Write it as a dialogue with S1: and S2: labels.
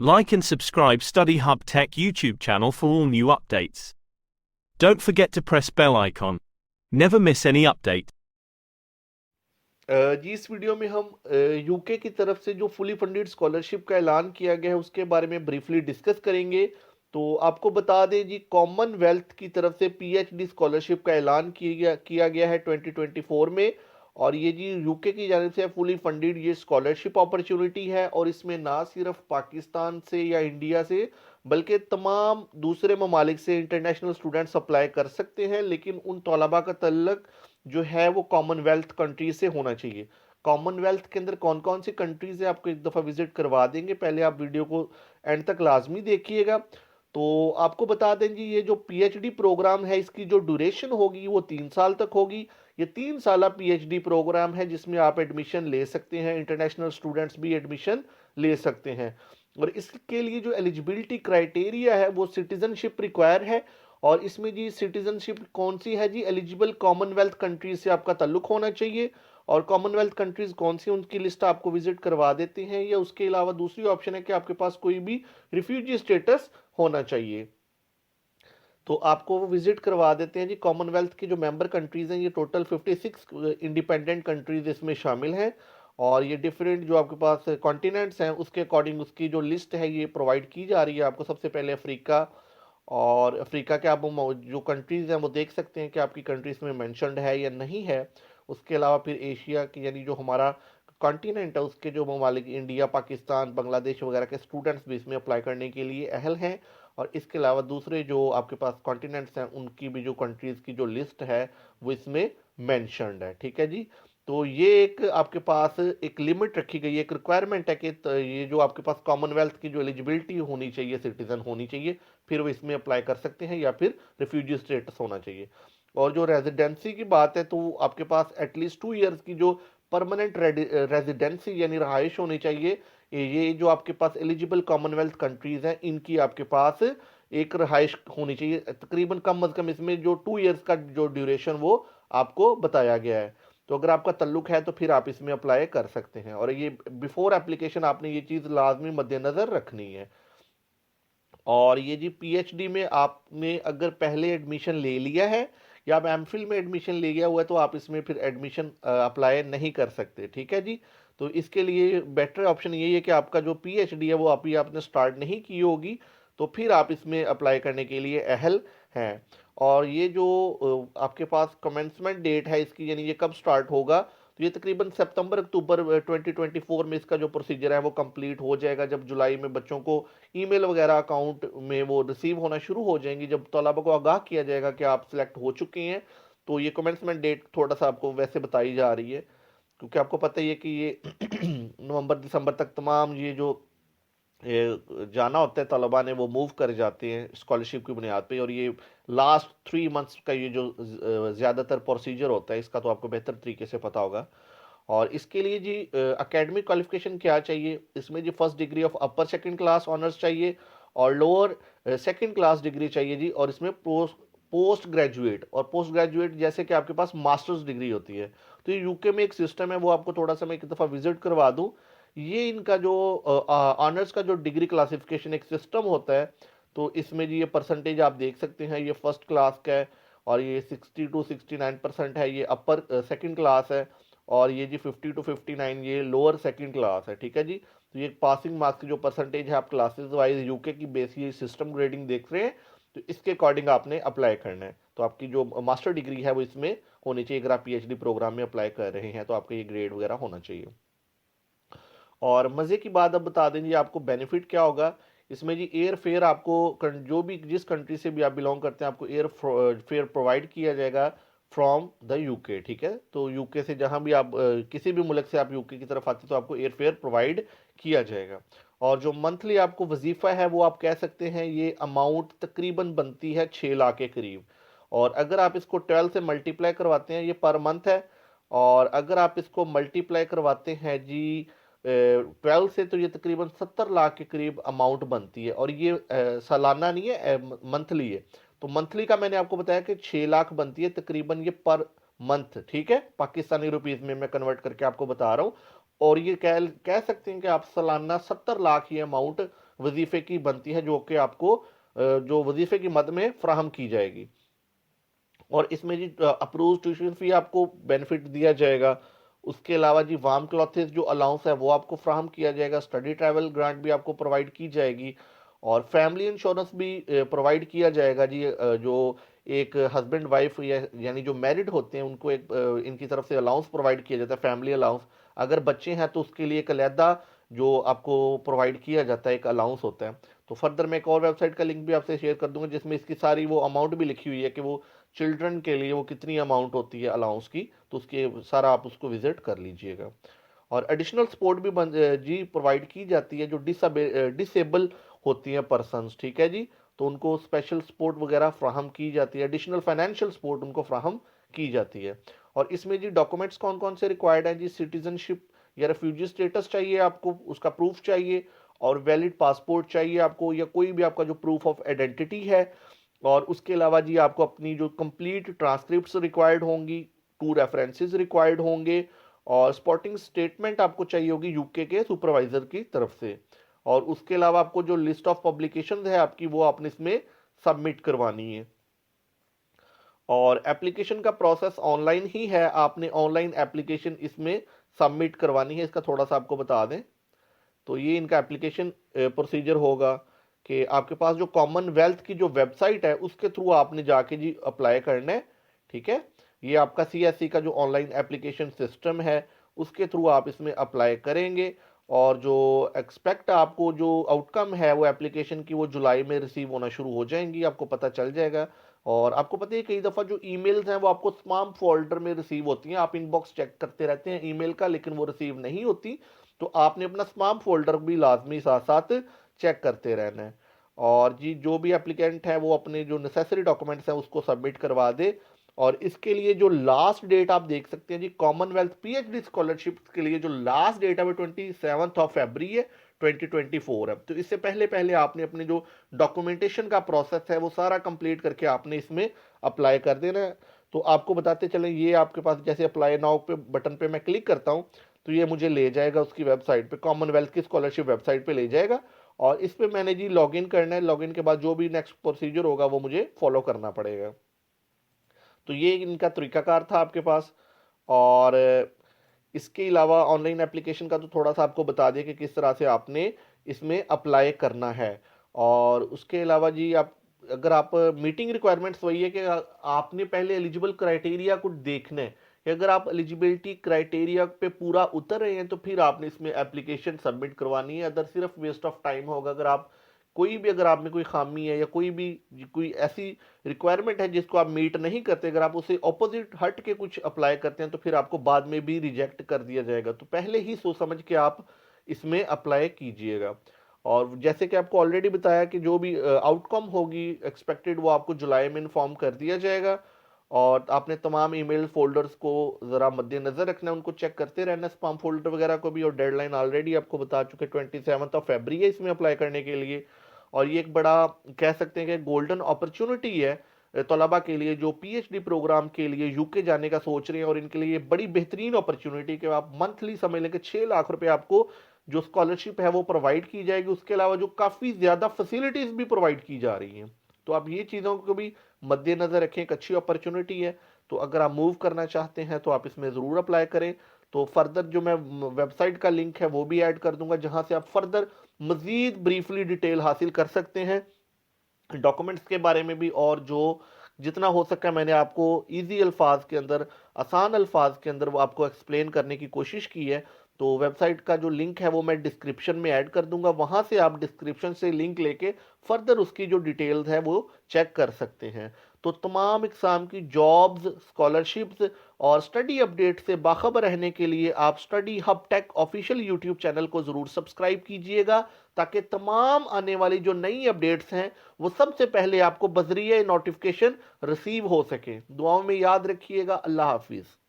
S1: Like and subscribe Study Hub Tech YouTube channel for all new updates. Don't forget to press bell icon. Never miss any update.
S2: जी इस video में हम UK की तरफ से जो fully funded scholarship का ऐलान किया गया है उसके बारे में ब्रीफली डिस्कस करेंगे। तो आपको बता दें जी, कॉमनवेल्थ की तरफ से पीएचडी स्कॉलरशिप का ऐलान किया गया है 2024 में। और ये जी यूके की जानिब से फुली फंडेड ये स्कॉलरशिप अपॉर्चुनिटी है, और इसमें ना सिर्फ पाकिस्तान से या इंडिया से बल्कि तमाम दूसरे ममालिक से इंटरनेशनल स्टूडेंट्स अप्लाई कर सकते हैं, लेकिन उन तलबा का तल्लक जो है वो कॉमनवेल्थ कंट्रीज से होना चाहिए। कॉमनवेल्थ के अंदर कौन कौन सी कंट्रीज है आपको एक दफ़ा विजिट करवा देंगे, पहले आप वीडियो को एंड तक लाजमी देखिएगा। तो आपको बता दें जी, ये जो पीएचडी प्रोग्राम है इसकी जो ड्यूरेशन होगी वो 3 साल तक होगी। ये 3 साल पीएचडी प्रोग्राम है जिसमें आप एडमिशन ले सकते हैं, इंटरनेशनल स्टूडेंट्स भी एडमिशन ले सकते हैं। और इसके लिए जो एलिजिबिलिटी क्राइटेरिया है वो सिटीजनशिप रिक्वायर है। और इसमें जी सिटीजनशिप कौन सी है जी, एलिजिबल कॉमनवेल्थ कंट्रीज से आपका ताल्लुक होना चाहिए। और कॉमनवेल्थ कंट्रीज कौन सी उनकी लिस्ट आपको विजिट करवा देते हैं, या उसके अलावा दूसरी ऑप्शन है कि आपके पास कोई भी रिफ्यूजी स्टेटस होना चाहिए। तो आपको वो विजिट करवा देते हैं जी। कॉमनवेल्थ की जो मेंबर कंट्रीज हैं ये टोटल 56 इंडिपेंडेंट कंट्रीज इसमें शामिल हैं। और ये डिफरेंट जो आपके पास कॉन्टिनेंट्स हैं उसके अकॉर्डिंग उसकी जो लिस्ट है ये प्रोवाइड की जा रही है आपको। सबसे पहले अफ्रीका, और अफ्रीका के आप जो कंट्रीज़ हैं वो देख सकते हैं कि आपकी कंट्रीज में मेंशन्ड है या नहीं है। उसके अलावा फिर एशिया की यानी जो हमारा कॉन्टिनेंट है उसके जो ममालिक इंडिया, पाकिस्तान, बांग्लादेश वगैरह के स्टूडेंट्स भी इसमें अप्लाई करने के लिए अहल हैं। और इसके अलावा दूसरे जो आपके पास कॉन्टिनेंट्स हैं उनकी भी जो कंट्रीज़ की जो लिस्ट है वो इसमें मेंशन्ड है। ठीक है जी। तो ये एक आपके पास एक लिमिट रखी गई है, एक रिक्वायरमेंट है कि ये जो आपके पास कॉमनवेल्थ की जो एलिजिबिलिटी होनी चाहिए, सिटीजन होनी चाहिए, फिर वो इसमें अप्लाई कर सकते हैं, या फिर रिफ्यूजी स्टेटस होना चाहिए। और जो रेजिडेंसी की बात है तो आपके पास एटलीस्ट 2 इयर्स की जो परमानेंट रेजिडेंसी यानी रहाइश होनी चाहिए। ये जो आपके पास एलिजिबल कॉमनवेल्थ कंट्रीज हैं इनकी आपके पास एक रहाइश होनी चाहिए तकरीबन, कम अज कम इसमें जो 2 इयर्स का जो ड्यूरेशन वो आपको बताया गया है। तो अगर आपका तल्लुक है तो फिर आप इसमें अप्लाई कर सकते हैं। और ये बिफोर एप्लीकेशन आपने ये चीज़ लाजमी मद्देनज़र रखनी है। और ये जी पीएचडी में आपने अगर पहले एडमिशन ले लिया है या आप एमफिल में एडमिशन ले गया हुआ है तो आप इसमें फिर एडमिशन अप्लाई नहीं कर सकते। ठीक है जी। तो इसके लिए बेटर ऑप्शन यही है कि आपका जो पीएचडी है वो अभी आपने स्टार्ट नहीं की होगी, तो फिर आप इसमें अप्लाई करने के लिए अहल हैं। और ये जो आपके पास कमेंसमेंट डेट है इसकी यानी ये कब स्टार्ट होगा, तो ये तकरीबन सितंबर अक्टूबर 2024 में इसका जो प्रोसीजर है वो कंप्लीट हो जाएगा, जब जुलाई में बच्चों को ईमेल वगैरह अकाउंट में वो रिसीव होना शुरू हो जाएंगी, जब तलबा को आगाह किया जाएगा कि आप सिलेक्ट हो चुके हैं। तो ये कमेंसमेंट डेट थोड़ा सा आपको वैसे बताई जा रही है, क्योंकि आपको पता ही है कि ये नवंबर दिसंबर तक तमाम ये जो जाना होता है तलबा ने वो मूव कर जाते हैं स्कॉलरशिप की बुनियाद पे। और ये लास्ट 3 मंथ्स का ये जो ज़्यादातर प्रोसीजर होता है इसका तो आपको बेहतर तरीके से पता होगा। और इसके लिए जी एकेडमिक क्वालिफिकेशन क्या चाहिए, इसमें जी first degree of upper second class honours चाहिए, और लोअर सेकंड क्लास डिग्री चाहिए जी। और इसमें पोस्ट ग्रेजुएट, और पोस्ट ग्रेजुएट जैसे कि आपके पास मास्टर्स डिग्री होती है। तो ये यूके में एक सिस्टम है वो आपको थोड़ा सा मैं एक दफ़ा विजिट करवा दूँ। ये इनका जो ऑनर्स का जो डिग्री क्लासिफिकेशन एक सिस्टम होता है, तो इसमें जी ये परसेंटेज आप देख सकते हैं, ये फर्स्ट क्लास का है, और ये 60 to 69% है ये अपर सेकंड क्लास है, और ये जी 50 to 59 ये लोअर सेकंड क्लास है। ठीक है जी। तो ये पासिंग मार्क्स की जो परसेंटेज है आप क्लासेस वाइज यूके की बेस ये सिस्टम ग्रेडिंग देख रहे हैं, तो इसके अकॉर्डिंग आपने अप्लाई करना है। तो आपकी जो मास्टर डिग्री है वो इसमें होनी चाहिए। अगर आप पीएचडी प्रोग्राम में अप्लाई कर रहे हैं तो आपका ये ग्रेड वगैरह होना चाहिए। और मज़े की बात अब बता दें जी आपको बेनिफिट क्या होगा इसमें जी। एयर फेयर आपको जो भी जिस कंट्री से भी आप बिलोंग करते हैं आपको एयर फेयर प्रोवाइड किया जाएगा फ्रॉम द यूके। ठीक है। तो यूके से जहां भी आप किसी भी मुल्क से आप यूके की तरफ आते हैं तो आपको एयर फेयर प्रोवाइड किया जाएगा। और जो मंथली आपको वजीफ़ा है वो आप कह सकते हैं ये अमाउंट तकरीबन बनती है 6 लाख के करीब। और अगर आप इसको 12 से मल्टीप्लाई करवाते हैं ये पर मंथ है। और अगर आप इसको मल्टीप्लाई करवाते हैं जी 12 से, तो ये तकरीबन 70 लाख के करीब अमाउंट बनती है। और ये सालाना नहीं है, मंथली है। तो मंथली का मैंने आपको बताया कि 6 लाख बनती है तकरीबन ये पर मंथ। ठीक है, पाकिस्तानी रुपीज में मैं कन्वर्ट करके आपको बता रहा हूँ। और ये कह सकते हैं कि आप सालाना 70 लाख ये अमाउंट वजीफे की बनती है, जो कि आपको जो वजीफे की मद में फ्राहम की जाएगी। और इसमें जी अप्रूव ट्यूशन फी आपको बेनिफिट दिया जाएगा। उसके अलावा जी वार्म क्लॉथेस जो अलाउंस है वो आपको फ्राहम किया जाएगा। स्टडी ट्रैवल ग्रांट भी आपको प्रोवाइड की जाएगी। और फैमिली इंश्योरेंस भी प्रोवाइड किया जाएगा जी। जो एक हस्बैंड वाइफ या यानी जो मैरिड होते हैं उनको एक इनकी तरफ से अलाउंस प्रोवाइड किया जाता है, फैमिली अलाउंस। अगर बच्चे हैं तो उसके लिए एक अलहदा जो आपको प्रोवाइड किया जाता है, एक अलाउंस होता है। तो फर्दर मैं एक और वेबसाइट का लिंक भी आपसे शेयर कर दूंगा जिसमें इसकी सारी वो अमाउंट भी लिखी हुई है कि वो चिल्ड्रन के लिए वो कितनी अमाउंट होती है अलाउंस की। तो उसके सारा आप उसको विजिट कर लीजिएगा। और एडिशनल सपोर्ट भी जी प्रोवाइड की जाती है जो डिसेबल होती हैं पर्सनस, ठीक है जी। तो उनको स्पेशल सपोर्ट वगैरह फ्राहम की जाती है, एडिशनल फाइनेंशियल सपोर्ट उनको फ्राहम की जाती है। और इसमें जी डॉक्यूमेंट्स कौन कौन से रिक्वायर्ड हैं जी? सिटीजनशिप या रेफ्यूजी स्टेटस चाहिए आपको, उसका प्रूफ चाहिए। और वैलिड पासपोर्ट चाहिए आपको, या कोई भी आपका जो प्रूफ ऑफ आइडेंटिटी है। और उसके अलावा जी आपको अपनी जो कंप्लीट ट्रांसक्रिप्ट्स रिक्वायर्ड होंगी, 2 रेफरेंसेस रिक्वायर्ड होंगे। और स्पॉटिंग स्टेटमेंट आपको चाहिए होगी यूके के सुपरवाइजर की तरफ से। और उसके अलावा आपको जो लिस्ट ऑफ पब्लिकेशंस है आपकी वो आपने इसमें सबमिट करवानी है। और एप्लीकेशन का प्रोसेस ऑनलाइन ही है, आपने ऑनलाइन एप्लीकेशन इसमें सबमिट करवानी है। इसका थोड़ा सा आपको बता दें तो ये इनका एप्लीकेशन प्रोसीजर होगा कि आपके पास जो कॉमनवेल्थ की जो वेबसाइट है उसके थ्रू आपने जाके जी अप्लाई करना है, ठीक है। ये आपका सीएससी का जो ऑनलाइन एप्लीकेशन सिस्टम है उसके थ्रू आप इसमें अप्लाई करेंगे। और जो एक्सपेक्ट आपको जो आउटकम है वो एप्लीकेशन की वो जुलाई में रिसीव होना शुरू हो जाएंगी, आपको पता चल जाएगा। और आपको पता है कई दफ़ा जो ईमेल्स हैं वो आपको स्पैम फोल्डर में रिसीव होती हैं, आप इनबॉक्स चेक करते रहते हैं ईमेल का लेकिन वो रिसीव नहीं होती। तो आपने अपना स्पैम फोल्डर भी लाजमी साथ साथ चेक करते रहना है। और जी जो भी एप्लीकेंट है वो अपने जो नेसेसरी डॉक्यूमेंट्स हैं उसको सबमिट करवा दे। और इसके लिए जो लास्ट डेट आप देख सकते हैं जी, कॉमनवेल्थ पीएचडी स्कॉलरशिप के लिए जो लास्ट डेट है वो 27 फरवरी है 2024 है। तो इससे पहले पहले आपने अपने जो डॉक्यूमेंटेशन का प्रोसेस है वो सारा कंप्लीट करके आपने इसमें अप्लाई कर देना है। तो आपको बताते चलें, ये आपके पास जैसे अप्लाई नाउ पे बटन पे मैं क्लिक करता हूँ तो ये मुझे ले जाएगा उसकी वेबसाइट पे, कॉमनवेल्थ की स्कॉलरशिप वेबसाइट पे ले जाएगा। और इस पे मैंने जी लॉगिन करना है, लॉगिन के बाद जो भी नेक्स्ट प्रोसीजर होगा वो मुझे फॉलो करना पड़ेगा। तो ये इनका तरीकाकार था आपके पास। और इसके अलावा ऑनलाइन एप्लीकेशन का तो थोड़ा सा आपको बता दें कि किस तरह से आपने इसमें अप्लाई करना है। और उसके अलावा जी आप अगर आप मीटिंग रिक्वायरमेंट्स वही है कि आपने पहले एलिजिबल क्राइटेरिया को देखना है कि अगर आप एलिजिबिलिटी क्राइटेरिया पे पूरा उतर रहे हैं तो फिर आपने इसमें एप्लीकेशन सबमिट करवानी है। अदर सिर्फ वेस्ट ऑफ टाइम होगा। अगर आप कोई भी अगर आप में कोई खामी है या कोई ऐसी रिक्वायरमेंट है जिसको आप मीट नहीं करते, अगर आप उसे ऑपोजिट हट के कुछ अप्लाई करते हैं तो फिर आपको बाद में भी रिजेक्ट कर दिया जाएगा। तो पहले ही सोच समझ के आप इसमें अप्लाई कीजिएगा। और जैसे कि आपको ऑलरेडी बताया कि जो भी आउटकम होगी एक्सपेक्टेड वो आपको जुलाई में इन्फॉर्म कर दिया जाएगा। और आपने तमाम ईमेल फोल्डर्स को ज़रा मद्देनज़र रखना है, उनको चेक करते रहना स्पैम फोल्डर वगैरह को भी। और डेडलाइन ऑलरेडी आपको बता चुके 27 फरवरी है इसमें अप्लाई करने के लिए। और ये एक बड़ा कह सकते हैं कि गोल्डन अपॉर्चुनिटी है तलबा के लिए जो पीएचडी प्रोग्राम के लिए यूके जाने का सोच रहे हैं। और इनके लिए बड़ी बेहतरीन अपॉर्चुनिटी कि आप मंथली समझ लें कि 6 लाख रुपए आपको जो स्कॉलरशिप है वो प्रोवाइड की जाएगी। उसके अलावा जो काफ़ी ज़्यादा फैसिलिटीज़ भी प्रोवाइड की जा रही हैं। तो आप ये चीज़ों को भी मद्देनज़र रखें, एक अच्छी अपॉर्चुनिटी है। तो अगर आप मूव करना चाहते हैं तो आप इसमें ज़रूर अप्लाई करें। तो फर्दर जो मैं वेबसाइट का लिंक है वो भी ऐड कर दूंगा जहां से आप फर्दर मज़ीद ब्रीफली डिटेल हासिल कर सकते हैं डॉक्यूमेंट्स के बारे में भी। और जो जितना हो सका मैंने आपको इजी अल्फाज के अंदर, आसान अल्फाज के अंदर वो आपको एक्सप्लेन करने की कोशिश की है। तो वेबसाइट का जो लिंक है वो मैं डिस्क्रिप्शन में ऐड कर दूंगा, वहां से आप डिस्क्रिप्शन से लिंक लेके फर्दर उसकी जो डिटेल्स है वो चेक कर सकते हैं। तो तमाम एग्जाम की जॉब्स, स्कॉलरशिप्स और स्टडी अपडेट से बाखबर रहने के लिए आप Study Hub Tech official YouTube channel को ज़रूर सब्सक्राइब कीजिएगा ताकि तमाम आने वाली जो नई अपडेट्स हैं वो सबसे पहले आपको बजरिए नोटिफिकेशन रिसीव हो सके। दुआओं में याद रखिएगा। अल्लाह हाफिज़।